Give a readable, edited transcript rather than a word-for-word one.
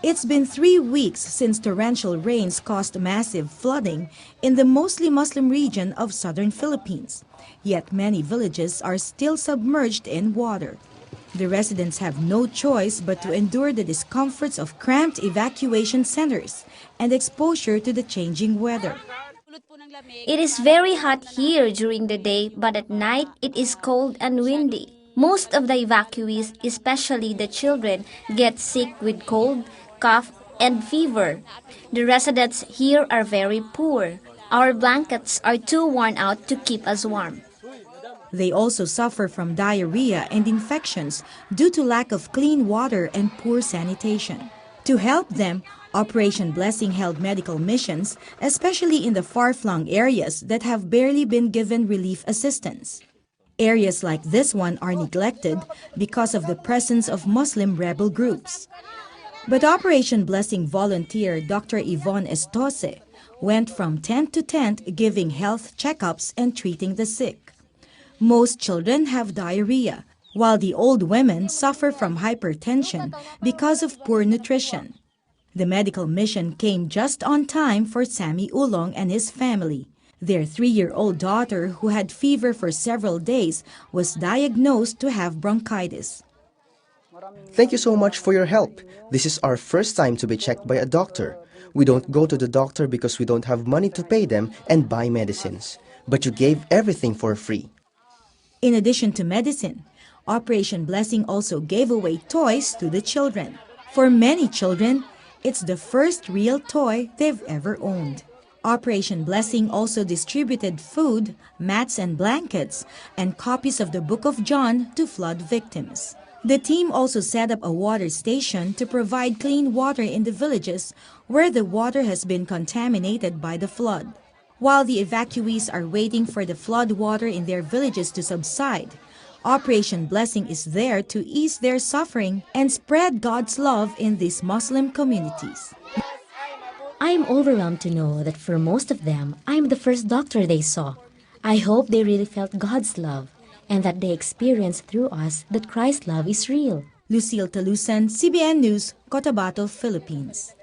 It's been 3 weeks since torrential rains caused massive flooding in the mostly Muslim region of southern Philippines. Yet many villages are still submerged in water. The residents have no choice but to endure the discomforts of cramped evacuation centers and exposure to the changing weather. It is very hot here during the day, but at night it is cold and windy. Most of the evacuees, especially the children, get sick with cold, cough, and fever. The residents here are very poor. Our blankets are too worn out to keep us warm. They also suffer from diarrhea and infections due to lack of clean water and poor sanitation. To help them, Operation Blessing held medical missions, especially in the far-flung areas that have barely been given relief assistance. Areas like this one are neglected because of the presence of Muslim rebel groups. But Operation Blessing volunteer Dr. Yvonne Estose went from tent to tent giving health checkups and treating the sick. Most children have diarrhea, while the old women suffer from hypertension because of poor nutrition. The medical mission came just on time for Sammy Ulong and his family. Their 3-year-old daughter, who had fever for several days, was diagnosed to have bronchitis. Thank you so much for your help. This is our first time to be checked by a doctor. We don't go to the doctor because we don't have money to pay them and buy medicines. But you gave everything for free. In addition to medicine, Operation Blessing also gave away toys to the children. For many children, it's the first real toy they've ever owned. Operation Blessing also distributed food, mats and blankets, and copies of the Book of John to flood victims. The team also set up a water station to provide clean water in the villages where the water has been contaminated by the flood. While the evacuees are waiting for the flood water in their villages to subside, Operation Blessing is there to ease their suffering and spread God's love in these Muslim communities. I am overwhelmed to know that for most of them, I am the first doctor they saw. I hope they really felt God's love and that they experienced through us that Christ's love is real. Lucille Talusan, CBN News, Cotabato, Philippines.